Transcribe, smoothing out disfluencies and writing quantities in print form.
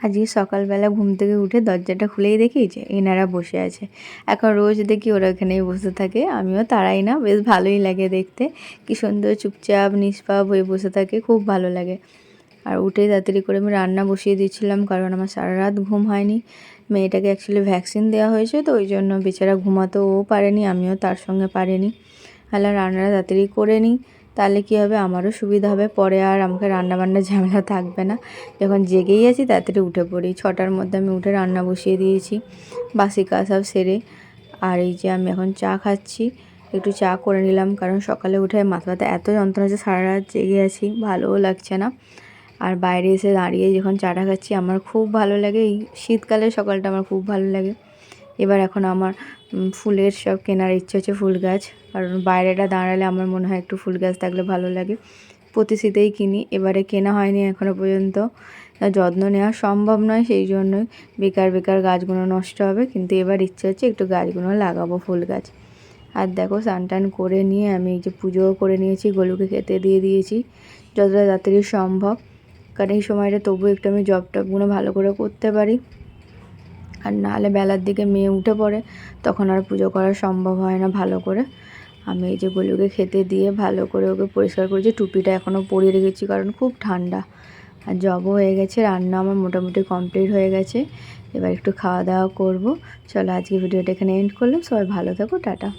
আজকে সকালবেলা ঘুম থেকে উঠে দরজাটা খুলেই দেখি যে এনারা বসে আছে। এখন রোজ দেখি ওরা এখানেই বসে থাকে, আমিও তাড়াই না, বেশ ভালোই লাগে দেখতে। কি সুন্দর চুপচাপ নিষ্পাপ হয়ে বসে থাকে, খুব ভালো লাগে। আর উঠেই তাড়াতাড়ি করে আমি রান্না বসিয়ে দিয়েছিলাম, কারণ আমার সারা রাত ঘুম হয়নি। মেয়েটাকে অ্যাকচুয়ালি ভ্যাকসিন দেওয়া হয়েছে, তো ওই জন্য বেচারা ঘুমাতেও পারেনি, আমিও তার সঙ্গে পারিনি। তাহলে রান্নাটা তাড়াতাড়ি করে নিই, তাহলে কী হবে, আমারও সুবিধা হবে, পরে আর আমাকে রান্নাবান্নার ঝামেলা থাকবে না। যখন জেগেই আছি তাড়াতাড়ি উঠে পড়ি। 6টার মধ্যে আমি উঠে রান্না বসিয়ে দিয়েছি, বাসি কাজ সব সেরে। আর এই যে আমি এখন চা খাচ্ছি, একটু চা করে নিলাম, কারণ সকালে উঠে মাথা ব্যথা এত যন্ত্রণা হচ্ছে, সারা রাত জেগে আছি, ভালোও লাগছে না। আর বাইরে এসে দাঁড়িয়ে যখন চাটা খাচ্ছি আমার খুব ভালো লাগে। এই শীতকালের সকালটা আমার খুব ভালো লাগে। এবার এখন আমার ফুলের সব কেনার ইচ্ছে হচ্ছে, ফুল গাছ, কারণ বাইরেটা দাঁড়ালে আমার মনে হয় একটু ফুল গাছ থাকলে ভালো লাগে। প্রতি শীতেই কিনি, এবারে কেনা হয়নি এখনও পর্যন্ত, যত্ন নেওয়া সম্ভব নয়, সেই জন্যই বেকার বেকার গাছগুলো নষ্ট হবে। কিন্তু এবার ইচ্ছে হচ্ছে একটু গাছগুলো লাগাবো, ফুল গাছ। আর দেখো স্নান টান করে নিয়ে আমি এই যে পুজোও করে নিয়েছি, গলুকে খেতে দিয়ে দিয়েছি যতটা তাড়াতাড়ি সম্ভব, কারণ এই সময়টা তবু একটু আমি জব টবগুলো ভালো করে করতে পারি। আর নাহলে বেলার দিকে মেয়ে উঠে পড়ে, তখন আর পুজো করা সম্ভব হয় না ভালো করে। আমি এই যে গলুকে খেতে দিয়ে ভালো করে ওকে পরিষ্কার করেছি, টুপিটা এখনও পরিয়ে রেখেছি কারণ খুব ঠান্ডা। আর জবও হয়ে গেছে, রান্না আমার মোটামুটি কমপ্লিট হয়ে গেছে। এবার একটু খাওয়া দাওয়া করব। চলো আজকে ভিডিওটা এখানে এন্ড করলাম, সবাই ভালো থাকো, টাটা।